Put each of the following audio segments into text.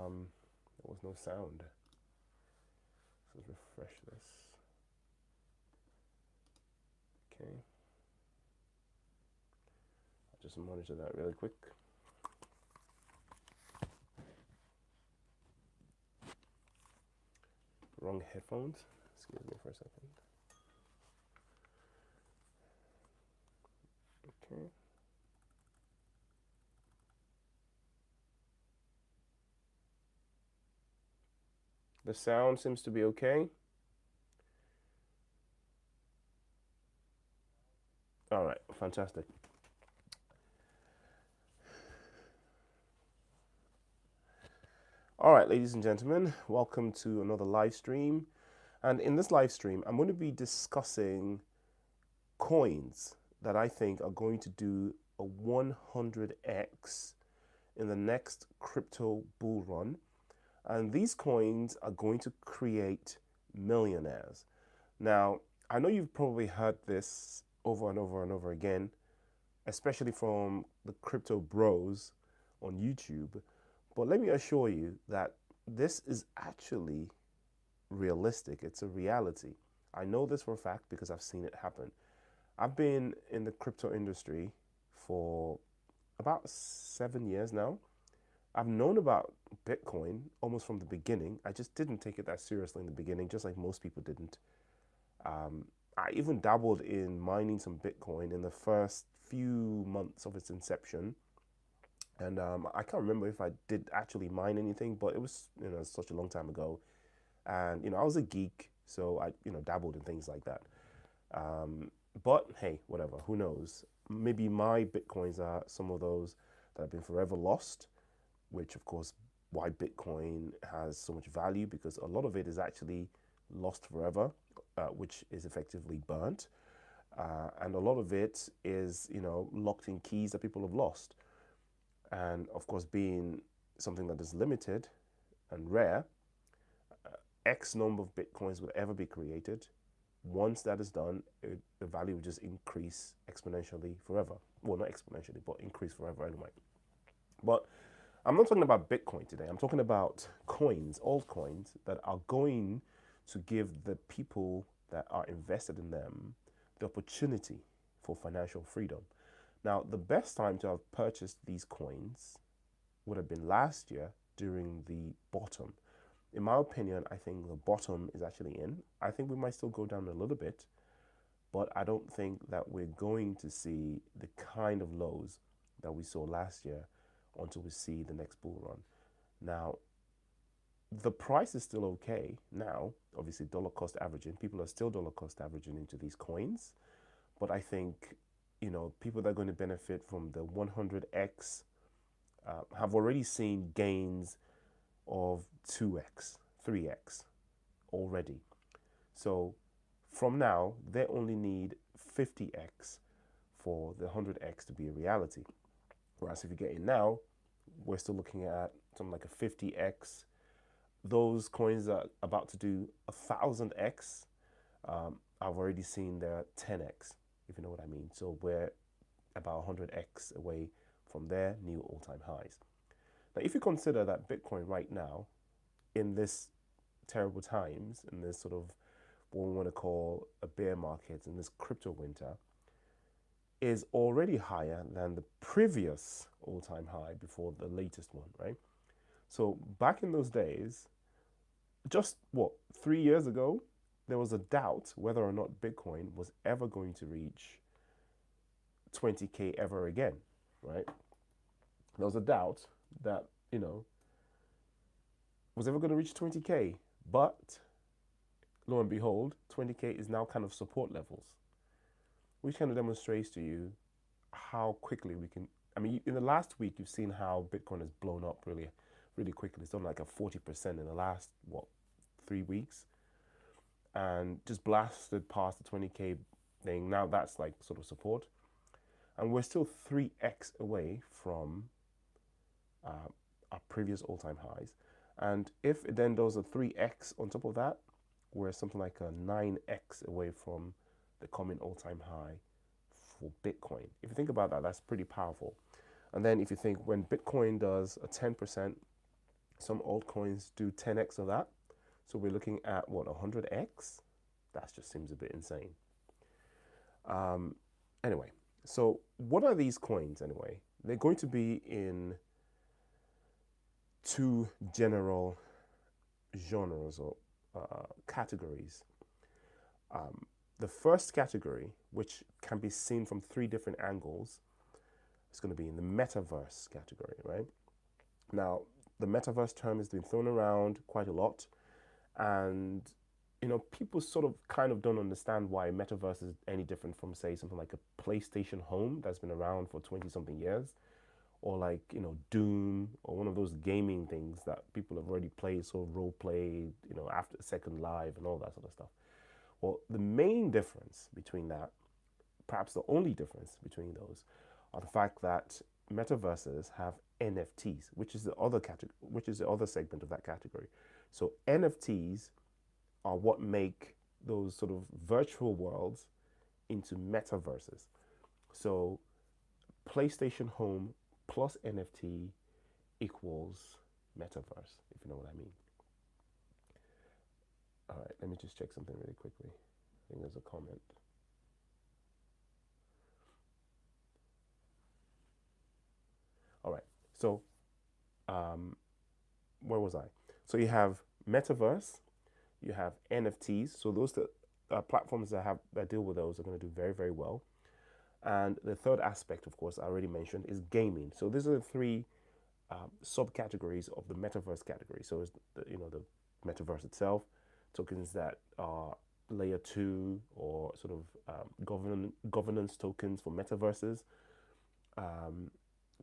there was no sound. So let's refresh this. Okay. I'll just monitor that really quick. Wrong headphones. Excuse me for a second. Okay. The sound seems to be okay. All right, fantastic. All right, ladies and gentlemen, welcome to another live stream. And in this live stream, I'm going to be discussing coins that I think are going to do a 100x in the next crypto bull run. And these coins are going to create millionaires. Now, I know you've probably heard this over and over and over again, especially from the crypto bros on YouTube. But let me assure you that this is actually realistic. It's a reality. I know this for a fact because I've seen it happen. I've been in the crypto industry for about 7 years now. I've known about Bitcoin almost from the beginning. I just didn't take it that seriously in the beginning, just like most people didn't. I even dabbled in mining some Bitcoin in the first few months of its inception. And I can't remember if I did actually mine anything, but it was, such a long time ago. And, I was a geek, so I, dabbled in things like that. But hey, whatever, who knows? Maybe my Bitcoins are some of those that have been forever lost, which of course, why Bitcoin has so much value, because a lot of it is actually lost forever, which is effectively burnt. And a lot of it is, locked in keys that people have lost. And of course, being something that is limited and rare, X number of Bitcoins will ever be created. Once that is done, the value will just increase exponentially forever. Well, not exponentially, but increase forever anyway. But I'm not talking about Bitcoin today. I'm talking about coins, altcoins that are going to give the people that are invested in them the opportunity for financial freedom. Now, the best time to have purchased these coins would have been last year during the bottom. In my opinion, I think the bottom is actually in. I think we might still go down a little bit, but I don't think that we're going to see the kind of lows that we saw last year until we see the next bull run. Now, the price is still okay now. Obviously, dollar cost averaging. People are still dollar cost averaging into these coins. But I think, people that are going to benefit from the 100x have already seen gains of 2x, 3x already. So from now, they only need 50x for the 100x to be a reality. Whereas if you get in now, we're still looking at something like a 50x. Those coins are about to do 1000x. I've already seen their 10x, if you know what I mean. So we're about 100x away from their new all-time highs. Now, if you consider that Bitcoin right now, in this terrible times, in this sort of what we want to call a bear market, in this crypto winter, is already higher than the previous all-time high before the latest one, right? So back in those days, just what, 3 years ago, there was a doubt whether or not Bitcoin was ever going to reach 20K ever again, right? There was a doubt that, was ever going to reach 20K. But lo and behold, 20K is now kind of support levels, which kind of demonstrates to you how quickly we can. I mean, in the last week, you've seen how Bitcoin has blown up really, really quickly. It's done like a 40% in the last, 3 weeks, and just blasted past the 20K thing. Now that's like sort of support. And we're still 3x away from our previous all-time highs. And if it then does a 3x on top of that, we're something like a 9x away from the coming all-time high for Bitcoin. If you think about that, that's pretty powerful. And then if you think when Bitcoin does a 10% Some altcoins do 10x of that. So we're looking at what, 100x? That just seems a bit insane. Um, anyway, so what are these coins anyway? They're going to be in two general genres or categories. Um, the first category, which can be seen from three different angles, is going to be in the metaverse category, right? Now, the metaverse term has been thrown around quite a lot, and people sort of kind of don't understand why metaverse is any different from, say, something like a PlayStation Home that's been around for 20 something years, or like Doom, or one of those gaming things that people have already played, so role played, after Second Life and all that sort of stuff. Well, the main difference between that, perhaps the only difference between those, are the fact that metaverses have NFTs, which is the other category, which is the other segment of that category. So NFTs are what make those sort of virtual worlds into metaverses. So PlayStation Home plus NFT equals metaverse, if you know what I mean. All right, let me just check something really quickly. I think there's a comment. All right, so where was I? So you have metaverse, you have NFTs. So those platforms that deal with those are going to do very, very well. And the third aspect, of course, I already mentioned, is gaming. So these are the three subcategories of the metaverse category. So it's the metaverse itself, tokens that are layer two or sort of governance tokens for metaverses, um,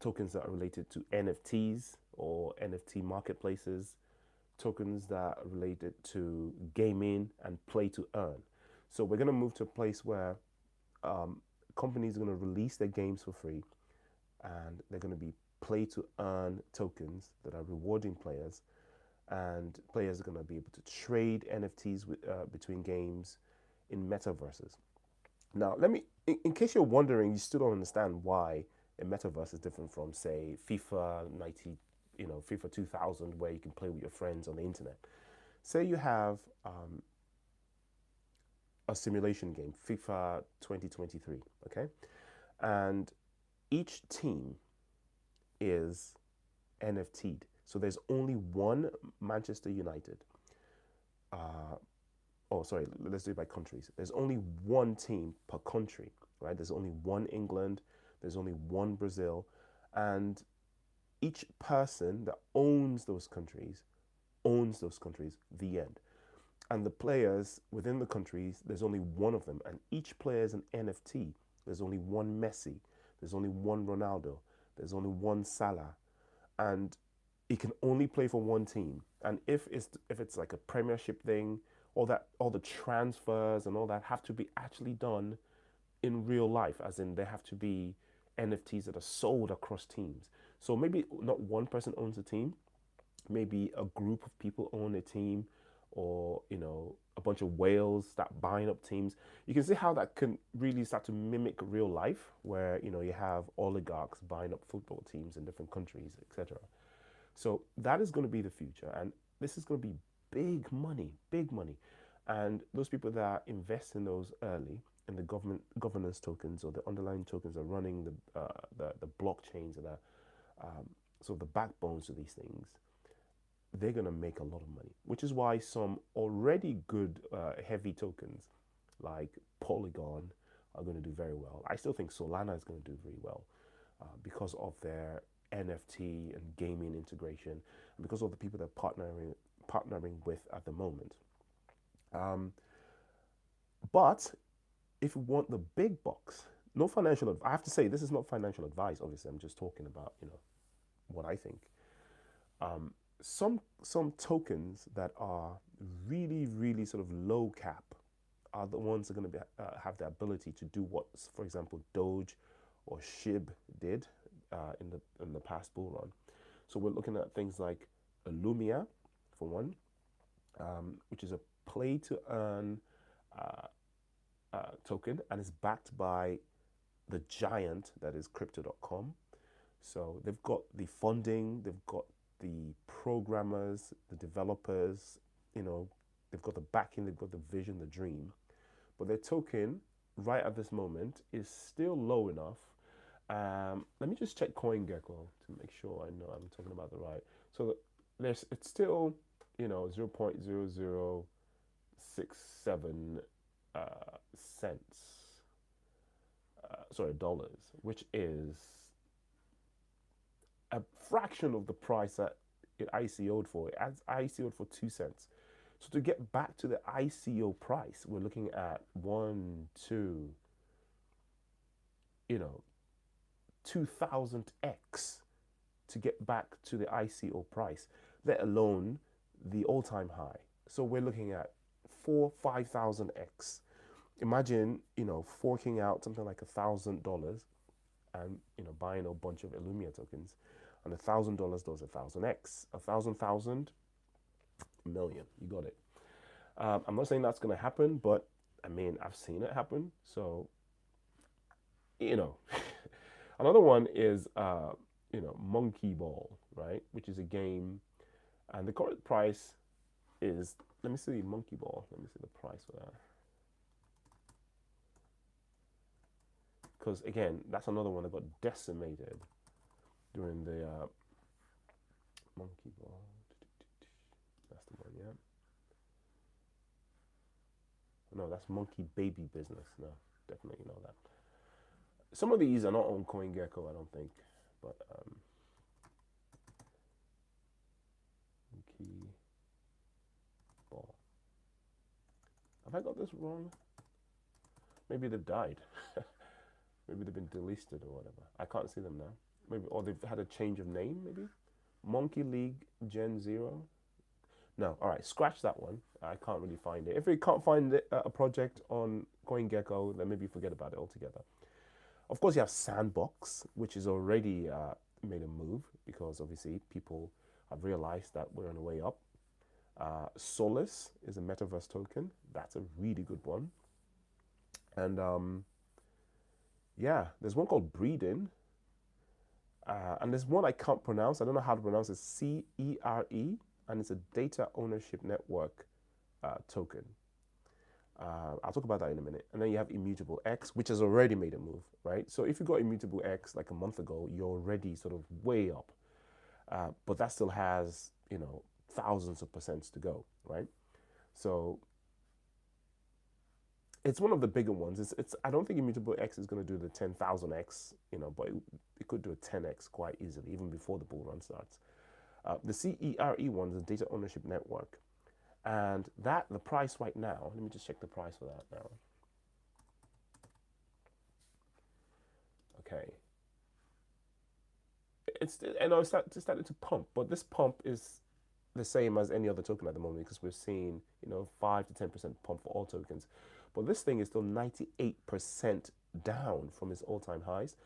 tokens that are related to NFTs or NFT marketplaces, tokens that are related to gaming and play to earn. So we're going to move to a place where um, companies are going to release their games for free, and they're going to be play to earn tokens that are rewarding players, and players are going to be able to trade NFTs between games in metaverses. Now, in case you're wondering, you still don't understand why a metaverse is different from, say, FIFA 90, FIFA 2000, where you can play with your friends on the internet. Say you have a simulation game, FIFA 2023, okay? And each team is NFT'd. So there's only one Manchester United. Uh, oh, sorry, let's do it by countries. There's only one team per country, right? There's only one England, there's only one Brazil, and each person that owns those countries, the end. And the players within the countries, there's only one of them, and each player is an NFT. There's only one Messi, there's only one Ronaldo, there's only one Salah, and he can only play for one team. And if it's like a Premiership thing, all the transfers and all that have to be actually done in real life, as in they have to be NFTs that are sold across teams. So maybe not one person owns a team, maybe a group of people own a team, or a bunch of whales start buying up teams. You can see how that can really start to mimic real life, where you have oligarchs buying up football teams in different countries, etc. So that is going to be the future, and this is going to be big money. And those people that invest in those early, in the governance tokens, or the underlying tokens that are running the blockchains, and so the backbones of these things, they're going to make a lot of money, which is why some already good heavy tokens like Polygon are going to do very well. I still think Solana is going to do very well because of their NFT and gaming integration, and because of the people they're partnering with at the moment. Um, but if you want the big bucks, no financial I have to say, this is not financial advice. Obviously, I'm just talking about what I think. Um, some tokens that are really, really sort of low cap are the ones that are going to have the ability to do what, for example, Doge or SHIB did in the past bull run. So we're looking at things like Lumia, for one, which is a play to earn uh, token, and is backed by the giant that is crypto.com. So they've got the funding, they've got the programmers, the developers, you know, they've got the backing, they've got the vision, the dream, but their token right at this moment is still low enough. Let me just check CoinGecko to make sure I know I'm talking about the right. So there's it's still, you know, 0.0067 cents, sorry, dollars, which is a fraction of the price that it ICO'd for. It ICO'd for 2 cents. So to get back to the ICO price, we're looking at 2000x to get back to the ICO price, let alone the all-time high. So we're looking at 5,000x. Imagine, forking out something like $1,000 and, buying a bunch of Illumia tokens, and $1,000 does 1,000x, 1,000 million. You got it. I'm not saying that's going to happen, but I mean, I've seen it happen. So, another one is, Monkey Ball, right? Which is a game, and the current price is, let me see Monkey Ball. Let me see the price for that. Because again, that's another one that got decimated during the Monkey Ball. That's the one, yeah. No, that's Monkey Baby Business. No, definitely know that. Some of these are not on CoinGecko, I don't think, but Monkey Ball. Have I got this wrong? Maybe they've died. Maybe they've been delisted or whatever. I can't see them now. Maybe, or they've had a change of name, maybe? Monkey League Gen Zero? No, all right, scratch that one. I can't really find it. If we can't find a project on CoinGecko, then maybe forget about it altogether. Of course, you have Sandbox, which is already made a move because obviously people have realized that we're on the way up. Solace is a metaverse token. That's a really good one. And yeah, there's one called Breeding. And there's one I can't pronounce. I don't know how to pronounce it. CERE, and it's a data ownership network token. I'll talk about that in a minute. And then you have Immutable X, which has already made a move, right? So if you got Immutable X like a month ago, you're already sort of way up. But that still has, thousands of percents to go, right? So it's one of the bigger ones. I don't think Immutable X is going to do the 10,000x, but it could do a 10x quite easily, even before the bull run starts. The CERE one is a data ownership network. And the price right now, let me just check the price for that now. Okay. It's started to pump, but this pump is the same as any other token at the moment because we're seeing, 5 to 10% pump for all tokens. But this thing is still 98% down from its all-time highs.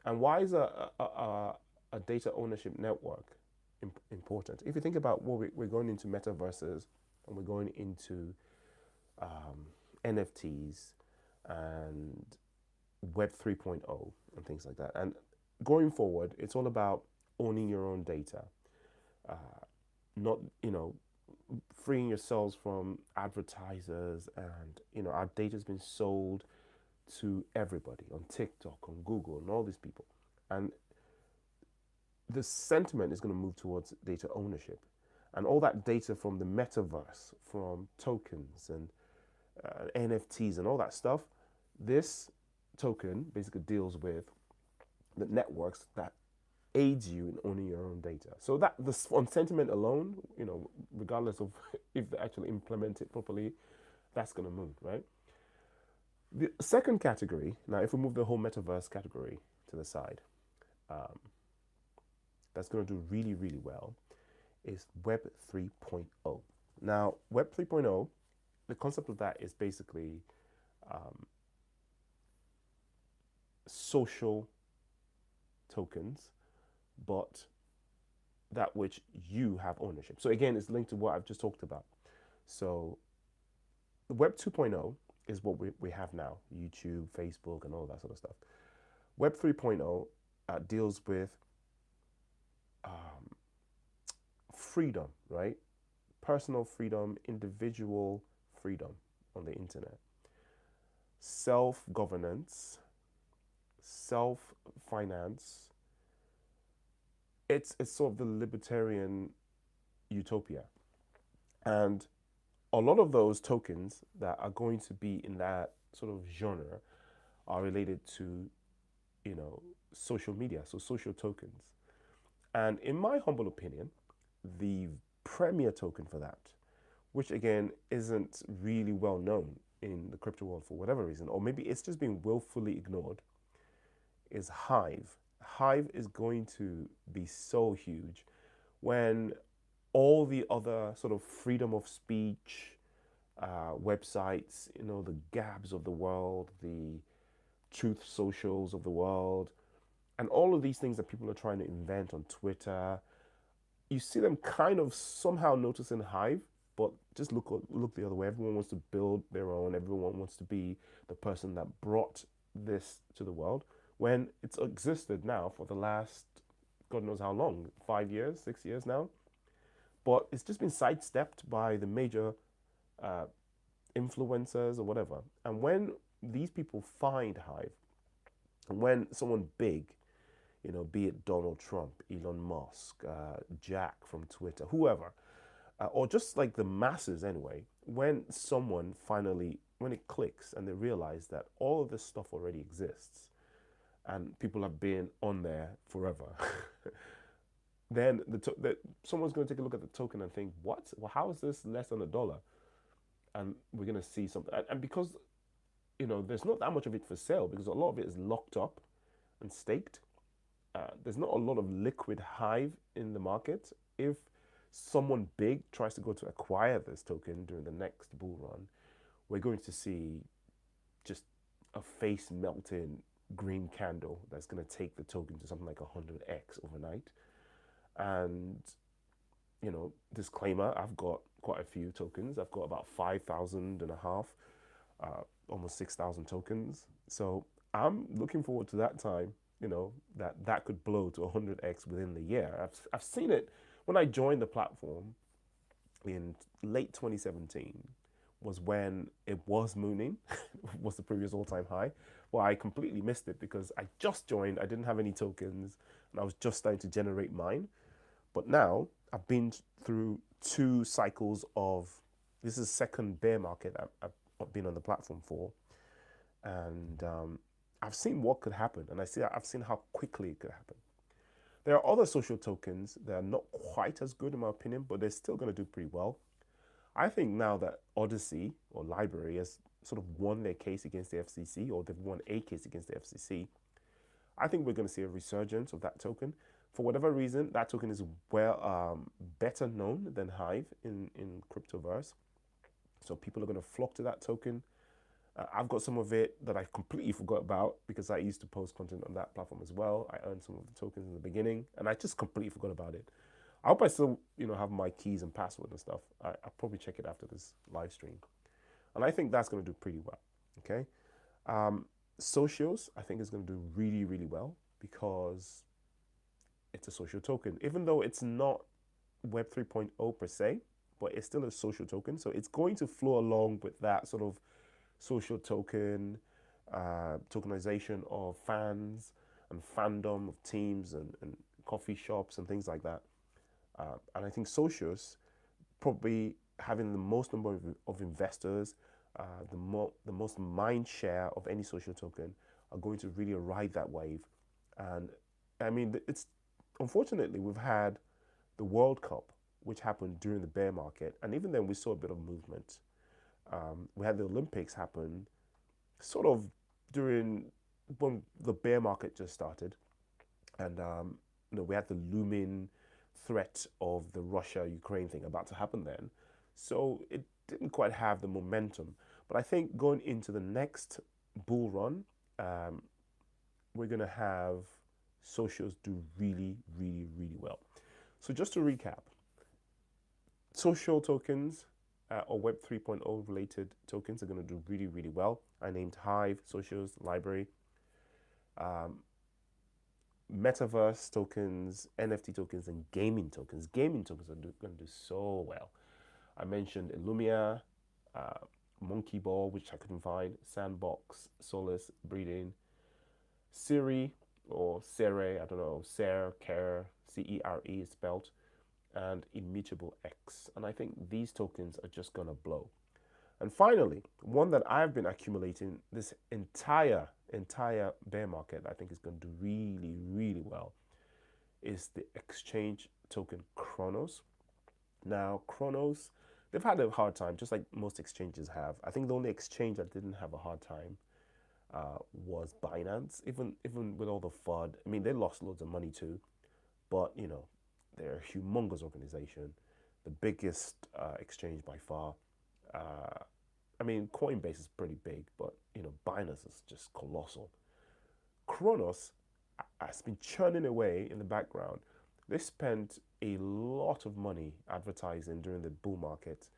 And why is a data ownership network important? If you think about what we're going into metaverses and we're going into NFTs and Web 3.0 and things like that. And going forward, it's all about owning your own data, not, freeing yourselves from advertisers. And, our data's been sold to everybody on TikTok, on Google, and all these people. And the sentiment is going to move towards data ownership. And all that data from the metaverse, from tokens and NFTs and all that stuff, this token basically deals with the networks that aids you in owning your own data. So that on sentiment alone, regardless of if they actually implement it properly, that's going to move, right? The second category, now if we move the whole metaverse category to the side, that's going to do really, really well, is Web 3.0. Now, Web 3.0, the concept of that is basically social tokens, but that which you have ownership. So again, it's linked to what I've just talked about. So Web 2.0 is what we have now, YouTube, Facebook, and all that sort of stuff. Web 3.0 deals with freedom, right? Personal freedom, individual freedom on the internet, self governance, self finance. It's sort of the libertarian utopia. And a lot of those tokens that are going to be in that sort of genre are related to, you know, social media, so social tokens. And in my humble opinion, the premier token for that, which again isn't really well known in the crypto world for whatever reason, or maybe it's just being willfully ignored, is Hive. Hive is going to be so huge when all the other sort of freedom of speech websites, you know, the Gabs of the world, the Truth Socials of the world, and all of these things that people are trying to invent on Twitter, you see them kind of somehow noticing Hive, but just look the other way. Everyone wants to build their own. Everyone wants to be the person that brought this to the world when it's existed now for the last God knows how long, 5 years, 6 years now. But it's just been sidestepped by the major uh, influencers or whatever. And when these people find Hive, and when someone big, you know, be it Donald Trump, Elon Musk, Jack from Twitter, whoever, or just like the masses anyway, when someone finally, when it clicks and they realize that all of this stuff already exists and people have been on there forever, then someone's going to take a look at the token and think, what? Well, how is this less than $1? And we're going to see something. And because, you know, there's not that much of it for sale because a lot of it is locked up and staked. There's not a lot of liquid Hive in the market. If someone big tries to go to acquire this token during the next bull run, we're going to see just a face melting green candle that's going to take the token to something like 100x overnight. And, you know, disclaimer, I've got quite a few tokens. I've got about 5,000 and a half, almost 6,000 tokens. So I'm looking forward to that time, you know, that could blow to 100x within the year. I've seen it when I joined the platform in late 2017 was when it was mooning, was the previous all-time high. Well, I completely missed it because I just joined, I didn't have any tokens, and I was just starting to generate mine. But now I've been through 2 cycles of, this is second bear market I've been on the platform for, and I've seen what could happen, and I've seen how quickly it could happen. There are other social tokens that are not quite as good in my opinion, but they're still going to do pretty well. I think now that Odyssey or Library has sort of won their case against the FCC, or they've won a case against the FCC, I think we're going to see a resurgence of that token. For whatever reason, that token is well better known than Hive in Cryptoverse. So people are going to flock to that token. I've got some of it that I completely forgot about because I used to post content on that platform as well. I earned some of the tokens in the beginning, and I just completely forgot about it. I hope I still, you know, have my keys and password and stuff. I'll probably check it after this live stream, and I think that's going to do pretty well. Okay, socials I think is going to do really, really well because it's a social token, even though it's not Web 3.0 per se, but it's still a social token. So it's going to flow along with that sort of social token, tokenization of fans and fandom of teams and coffee shops and things like that. And I think socials probably having the most number of investors, the most mind share of any social token are going to really ride that wave. And I mean, it's unfortunately we've had the World Cup, which happened during the bear market, and even then we saw a bit of movement. We had the Olympics happen sort of during when the bear market just started, and you know, we had the looming threat of the Russia-Ukraine thing about to happen then. So it didn't quite have the momentum. But I think going into the next bull run, we're going to have socials do really, really, really well. So just to recap, social tokens or Web 3.0 related tokens are going to do really, really well. I named Hive, socials, library. metaverse tokens, NFT tokens, and gaming tokens. Gaming tokens are going to do so well. I mentioned Illumia, uh, Monkey Ball, which I couldn't find, Sandbox, Solace, Breeding, Siri or Cere, I don't know, Care, Cere is spelled, and Immutable X. And I think these tokens are just going to blow. And finally, one that I've been accumulating this entire bear market, I think is going to do really, really well, is the exchange token Cronos. Now, Cronos, they've had a hard time, just like most exchanges have. I think the only exchange that didn't have a hard time was Binance. Even with all the FUD, I mean, they lost loads of money too, but you know, they're a humongous organization, the biggest exchange by far. I mean, Coinbase is pretty big, but you know, Binance is just colossal. Cronos has been churning away in the background. They spent a lot of money advertising during the bull market,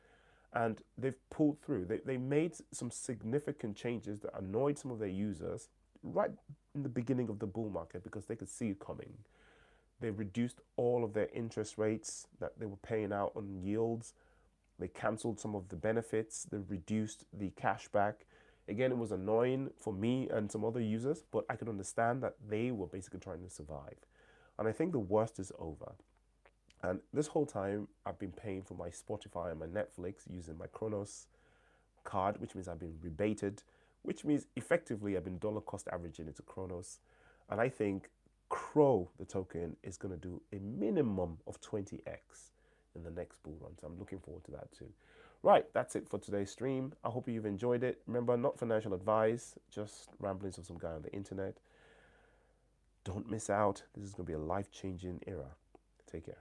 and they've pulled through. They made some significant changes that annoyed some of their users right in the beginning of the bull market because they could see it coming. They reduced all of their interest rates that they were paying out on yields. They cancelled some of the benefits. They reduced the cashback. Again, it was annoying for me and some other users, but I could understand that they were basically trying to survive. And I think the worst is over. And this whole time, I've been paying for my Spotify and my Netflix using my Cronos card, which means I've been rebated, which means effectively I've been dollar cost averaging into Cronos. And I think Crow, the token, is going to do a minimum of 20x in the next bull run. So I'm looking forward to that too. Right, that's it for today's stream. I hope you've enjoyed it. Remember, not financial advice, just ramblings of some guy on the internet. Don't miss out. This is going to be a life-changing era. Take care.